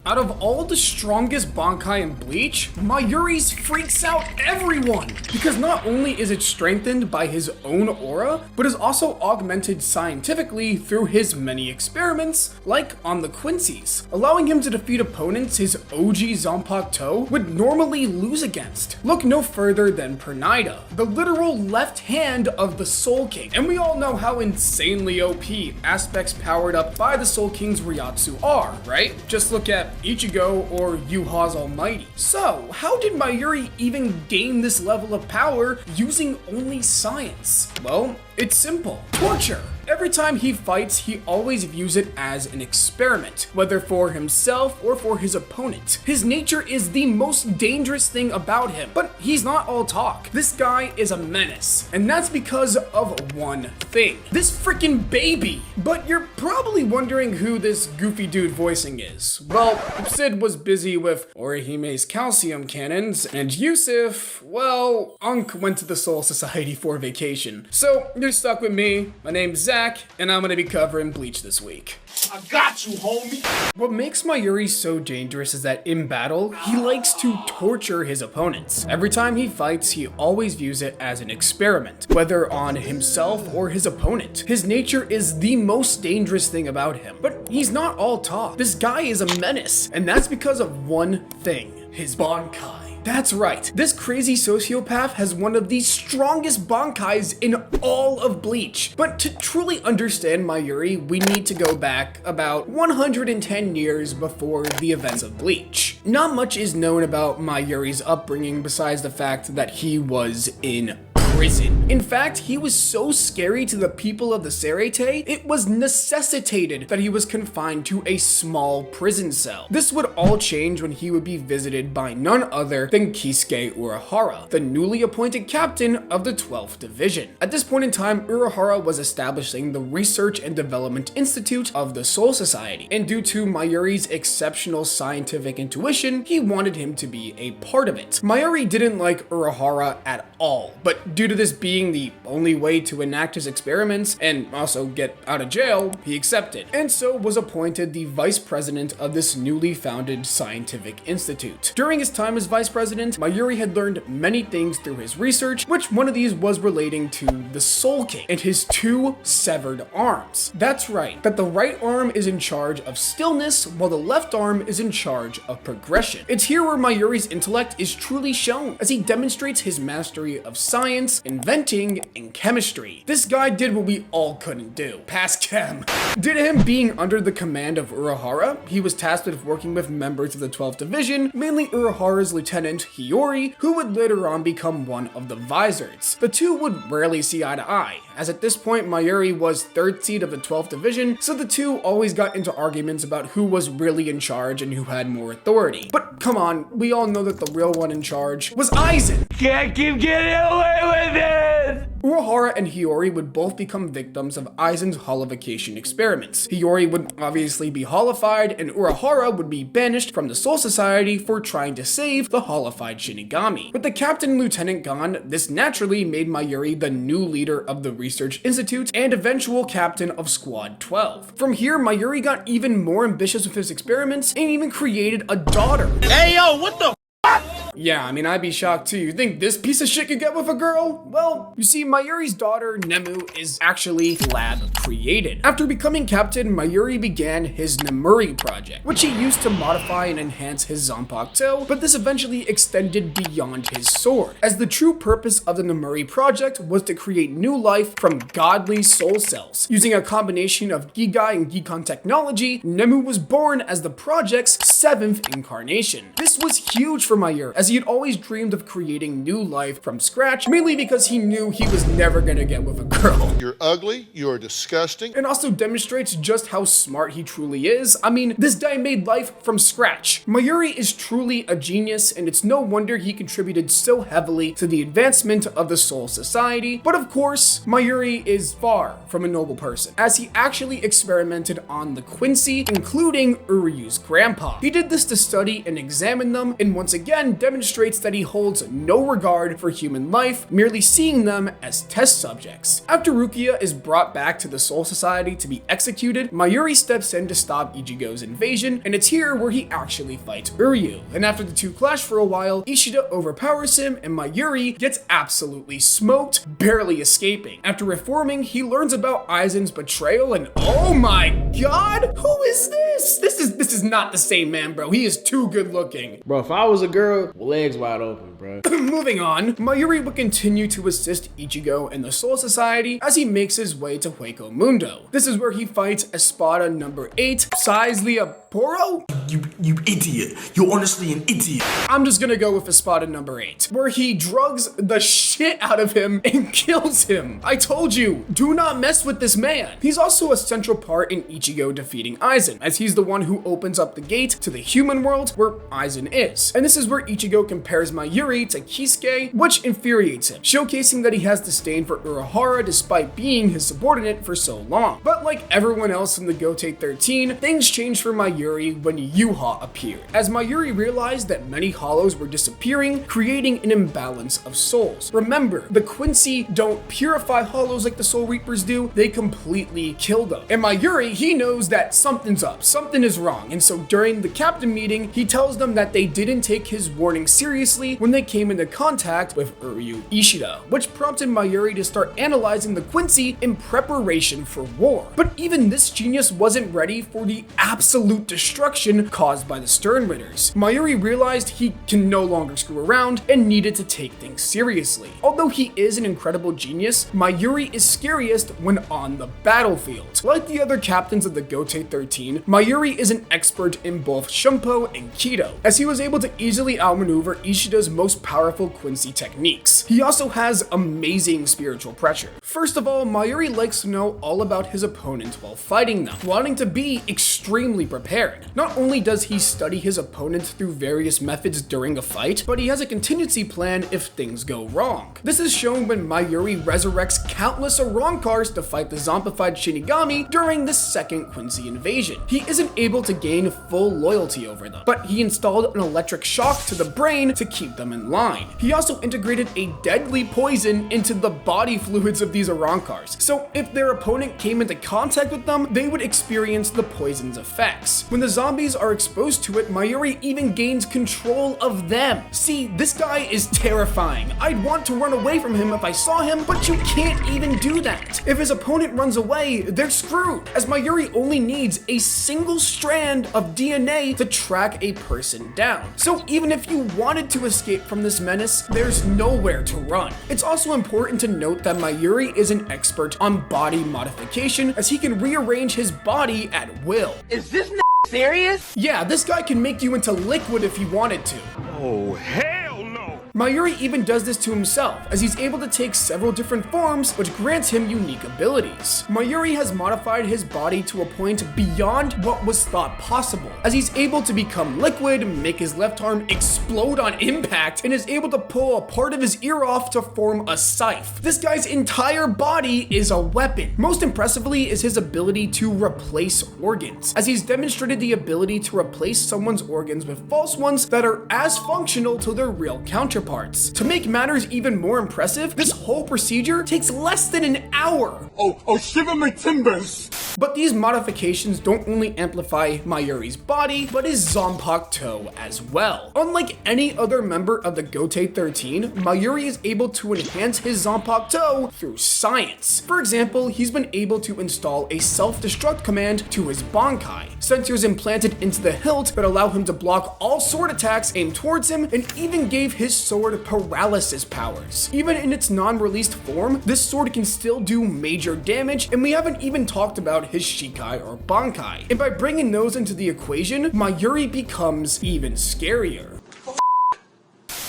Out of all the strongest Bankai in Bleach, Mayuri's freaks out everyone, because not only is it strengthened by his own aura, but is also augmented scientifically through his many experiments, like on the Quincy's, allowing him to defeat opponents his OG zanpakuto would normally lose against. Look no further than Pernida, the literal left hand of the Soul King, and we all know how insanely OP aspects powered up by the Soul King's Ryatsu are, right? Just look at Ichigo or Yuha's Almighty. So, how did Mayuri even gain this level of power using only science? Well, it's simple. Torture. Every time he fights, he always views it as an experiment, whether for himself or for his opponent. His nature is the most dangerous thing about him, but he's not all talk. This guy is a menace, and that's because of one thing. This freaking baby! But you're probably wondering who this goofy dude voicing is. Well, Sid was busy with Orihime's calcium cannons, and Yusuf, well, Unk went to the Soul Society for vacation. So, you're stuck with me. My name's Zach, and I'm gonna be covering Bleach this week. I got you, homie! What makes Mayuri so dangerous is that in battle, he likes to torture his opponents. Every time he fights, he always views it as an experiment, whether on himself or his opponent. His nature is the most dangerous thing about him, but he's not all talk. This guy is a menace, and that's because of one thing: his Bankai. That's right, this crazy sociopath has one of the strongest Bankais in all of Bleach. But to truly understand Mayuri, we need to go back about 110 years before the events of Bleach. Not much is known about Mayuri's upbringing besides the fact that he was in prison. In fact, he was so scary to the people of the Serete, it was necessitated that he was confined to a small prison cell. This would all change when he would be visited by none other than Kisuke Urahara, the newly appointed captain of the 12th Division. At this point in time, Urahara was establishing the Research and Development Institute of the Soul Society, and due to Mayuri's exceptional scientific intuition, he wanted him to be a part of it. Mayuri didn't like Urahara at all, but due to this being the only way to enact his experiments and also get out of jail, he accepted, and so was appointed the vice president of this newly founded scientific institute. During his time as vice president, Mayuri had learned many things through his research, which one of these was relating to the Soul King and his two severed arms. That's right, that the right arm is in charge of stillness while the left arm is in charge of progression. It's here where Mayuri's intellect is truly shown, as he demonstrates his mastery of science, inventing, and chemistry. This guy did what we all couldn't do: pass chem. Due to him being under the command of Urahara, he was tasked with working with members of the 12th Division, mainly Urahara's lieutenant Hiyori, who would later on become one of the Visors. The two would rarely see eye to eye, as at this point Mayuri was 3rd seed of the 12th Division, so the two always got into arguments about who was really in charge and who had more authority. But come on, we all know that the real one in charge was Aizen. Can't keep getting away with it! Urahara and Hiyori would both become victims of Aizen's holification experiments. Hiyori would obviously be holified, and Urahara would be banished from the Soul Society for trying to save the holified Shinigami. With the captain and lieutenant gone, this naturally made Mayuri the new leader of the Research Institute and eventual captain of Squad 12. From here, Mayuri got even more ambitious with his experiments and even created a daughter. Hey yo, what the fuck? Yeah, I mean, I'd be shocked too. You think this piece of shit could get with a girl? Well, you see, Mayuri's daughter, Nemu, is actually lab created. After becoming captain, Mayuri began his Nemuri project, which he used to modify and enhance his zanpakuto, but this eventually extended beyond his sword, as the true purpose of the Nemuri project was to create new life from godly soul cells. Using a combination of Gigai and Gikon technology, Nemu was born as the project's 7th incarnation. This was huge for Mayuri, as he had always dreamed of creating new life from scratch, mainly because he knew he was never gonna get with a girl. You're ugly, you're disgusting. And also demonstrates just how smart he truly is. I mean, this guy made life from scratch. Mayuri is truly a genius, and it's no wonder he contributed so heavily to the advancement of the Soul Society. But of course, Mayuri is far from a noble person, as he actually experimented on the Quincy, including Uryu's grandpa. He He did this to study and examine them, and once again demonstrates that he holds no regard for human life, merely seeing them as test subjects. After Rukia is brought back to the Soul Society to be executed, Mayuri steps in to stop Ichigo's invasion, and it's here where he actually fights Uryu. And after the two clash for a while, Ishida overpowers him, and Mayuri gets absolutely smoked, barely escaping. After reforming, he learns about Aizen's betrayal, and oh my god, who is this? This is not the same man, bro. He is too good looking. Bro, if I was a girl, legs wide open, bro. Moving on, Mayuri would continue to assist Ichigo in the Soul Society as he makes his way to Hueco Mundo. This is where he fights Espada number 8, Sais Leoporo? You idiot. You're honestly an idiot. I'm just gonna go with Espada number 8, where he drugs the shit out of him and kills him. I told you, do not mess with this man. He's also a central part in Ichigo defeating Aizen, as he's the one who opens up the gate to the human world where Aizen is. And this is where Ichigo compares Mayuri to Kisuke, which infuriates him, showcasing that he has disdain for Urahara despite being his subordinate for so long. But like everyone else in the Gotei 13, things changed for Mayuri when Yuha appeared, as Mayuri realized that many hollows were disappearing, creating an imbalance of souls. Remember, the Quincy don't purify hollows like the Soul Reapers do, they completely kill them. And Mayuri, he knows that something's up, something is wrong, and so during the captain meeting, he tells them that they didn't take his warning seriously when they came into contact with Uryu Ishida, which prompted Mayuri to start analyzing the Quincy in preparation for war. But even this genius wasn't ready for the absolute destruction caused by the Sternritters. Mayuri realized he can no longer screw around and needed to take things seriously. Although he is an incredible genius, Mayuri is scariest when on the battlefield. Like the other captains of the Gotei 13, Mayuri is an expert in both Shumpo and Kido, as he was able to easily outmaneuver Ishida's most powerful Quincy techniques. He also has amazing spiritual pressure. First of all, Mayuri likes to know all about his opponent while fighting them, wanting to be extremely prepared. Not only does he study his opponent through various methods during a fight, but he has a contingency plan if things go wrong. This is shown when Mayuri resurrects countless Arankars to fight the zombified Shinigami during the second Quincy invasion. He isn't able to gain full loyalty over them, but he installed an electric shock to the brain to keep them in line. He also integrated a deadly poison into the body fluids of these Arankars, so if their opponent came into contact with them, they would experience the poison's effects. When the zombies are exposed to it, Mayuri even gains control of them. See, this guy is terrifying. I'd want to run away from him if I saw him, but you can't even do that. If his opponent runs away, they're screwed, as Mayuri only needs a single strand of DNA to track a person down. So even if you wanted to escape from this menace, there's nowhere to run. It's also important to note that Mayuri is an expert on body modification, as he can rearrange his body at will. Is this serious? Yeah, this guy can make you into liquid if he wanted to. Oh, hell no! Mayuri even does this to himself, as he's able to take several different forms, which grants him unique abilities. Mayuri has modified his body to a point beyond what was thought possible, as he's able to become liquid, make his left arm explode on impact, and is able to pull a part of his ear off to form a scythe. This guy's entire body is a weapon. Most impressively is his ability to replace organs, as he's demonstrated the ability to replace someone's organs with false ones that are as functional to their real counterparts. To make matters even more impressive, this whole procedure takes less than an hour. Oh, shiver my timbers! But these modifications don't only amplify Mayuri's body, but his zanpakuto as well. Unlike any other member of the Gotei 13, Mayuri is able to enhance his zanpakuto through science. For example, he's been able to install a self-destruct command to his Bankai, sensors implanted into the hilt that allow him to block all sword attacks aimed towards him, and even gave his sword paralysis powers. Even in its non-released form, this sword can still do major damage, and we haven't even talked about his Shikai or Bankai. And by bringing those into the equation, Mayuri becomes even scarier.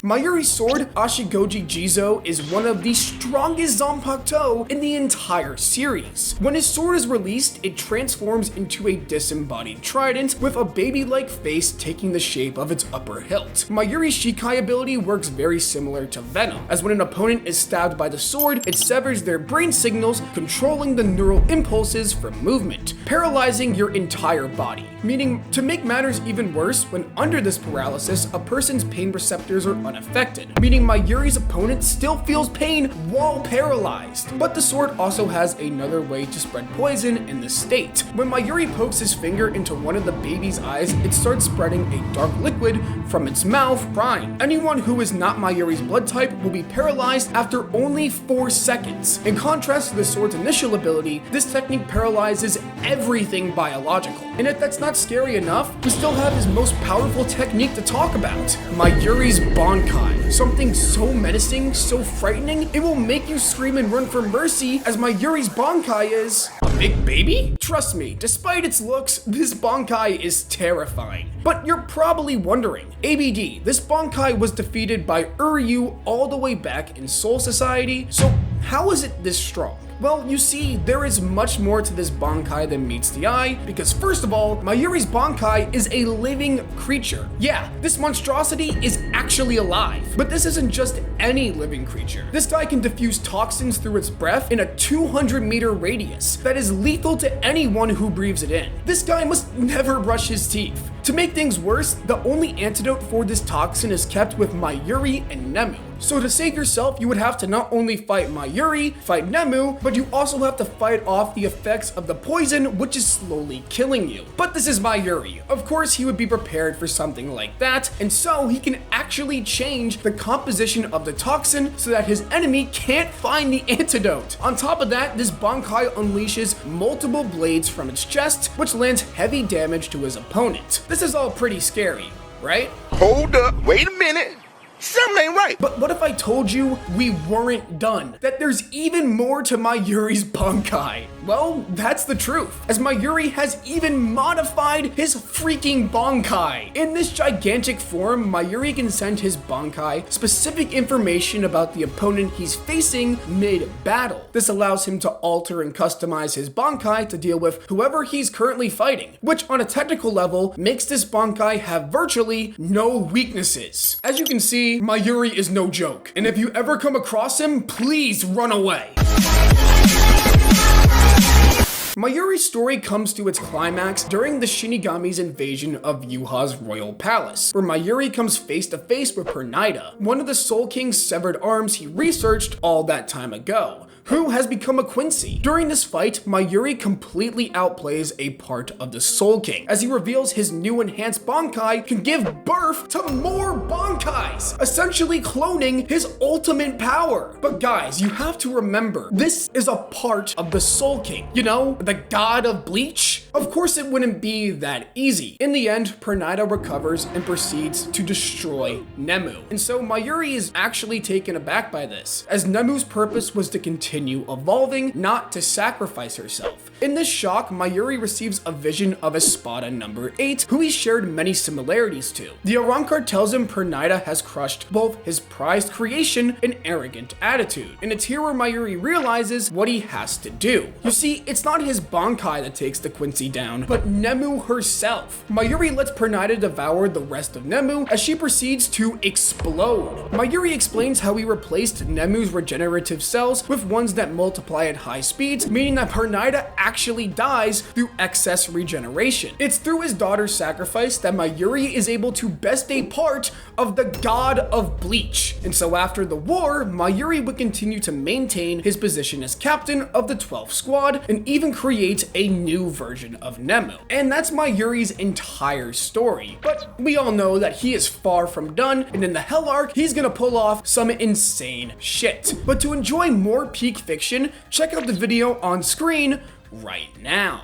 Mayuri's sword, Ashisogi Jizō, is one of the strongest zanpakuto in the entire series. When his sword is released, it transforms into a disembodied trident with a baby-like face taking the shape of its upper hilt. Mayuri's Shikai ability works very similar to Venom, as when an opponent is stabbed by the sword, it severs their brain signals, controlling the neural impulses for movement, paralyzing your entire body. Meaning, to make matters even worse, when under this paralysis, a person's pain receptors are unaffected, meaning Mayuri's opponent still feels pain while paralyzed. But the sword also has another way to spread poison in this state. When Mayuri pokes his finger into one of the baby's eyes, it starts spreading a dark liquid from its mouth, crying. Anyone who is not Mayuri's blood type will be paralyzed after only 4 seconds. In contrast to the sword's initial ability, this technique paralyzes everything biological. And if that's not scary enough, we still have his most powerful technique to talk about, Mayuri's Bankai. Something so menacing, so frightening, it will make you scream and run for mercy, as Mayuri's Bankai is a big baby? Trust me, despite its looks, this Bankai is terrifying. But you're probably wondering, ABD, this Bankai was defeated by Uryu all the way back in Soul Society, so how is it this strong? Well, you see, there is much more to this Bankai than meets the eye, because first of all, Mayuri's Bankai is a living creature. Yeah, this monstrosity is actually alive, but this isn't just any living creature. This guy can diffuse toxins through its breath in a 200-meter radius that is lethal to anyone who breathes it in. This guy must never brush his teeth. To make things worse, the only antidote for this toxin is kept with Mayuri and Nemu. So to save yourself, you would have to not only fight Mayuri, fight Nemu, but you also have to fight off the effects of the poison, which is slowly killing you. But this is Mayuri. Of course, he would be prepared for something like that, and so he can actually change the composition of the toxin so that his enemy can't find the antidote. On top of that, this Bankai unleashes multiple blades from its chest, which lands heavy damage to his opponent. This is all pretty scary, right? Hold up, wait a minute. Something ain't right. But what if I told you we weren't done? That there's even more to Mayuri's Bankai? Well, that's the truth, as Mayuri has even modified his freaking Bankai. In this gigantic form, Mayuri can send his Bankai specific information about the opponent he's facing mid-battle. This allows him to alter and customize his Bankai to deal with whoever he's currently fighting, which on a technical level makes this Bankai have virtually no weaknesses. As you can see, Mayuri is no joke, and if you ever come across him, please run away. Mayuri's story comes to its climax during the Shinigami's invasion of Yuha's royal palace, where Mayuri comes face to face with Pernida, one of the Soul King's severed arms he researched all that time ago, who has become a Quincy. During this fight, Mayuri completely outplays a part of the Soul King, as he reveals his new enhanced Bankai can give birth to more Bankais, essentially cloning his ultimate power. But guys, you have to remember, this is a part of the Soul King, you know, the god of Bleach? Of course it wouldn't be that easy. In the end, Pernida recovers and proceeds to destroy Nemu. And so Mayuri is actually taken aback by this, as Nemu's purpose was to continue evolving, not to sacrifice herself. In this shock, Mayuri receives a vision of Espada number 8, who he shared many similarities to. The Arankar tells him Pernida has crushed both his prized creation and arrogant attitude, and it's here where Mayuri realizes what he has to do. You see, it's not his Bankai that takes the Quincy down, but Nemu herself. Mayuri lets Pernida devour the rest of Nemu as she proceeds to explode. Mayuri explains how he replaced Nemu's regenerative cells with ones that multiply at high speeds, meaning that Pernida actually dies through excess regeneration. It's through his daughter's sacrifice that Mayuri is able to best a part of the god of Bleach. And so after the war, Mayuri would continue to maintain his position as captain of the 12th squad and even create a new version of Nemu. And that's Mayuri's entire story. But we all know that he is far from done, and in the Hell arc, he's gonna pull off some insane shit. But to enjoy more peak fiction, check out the video on screen right now.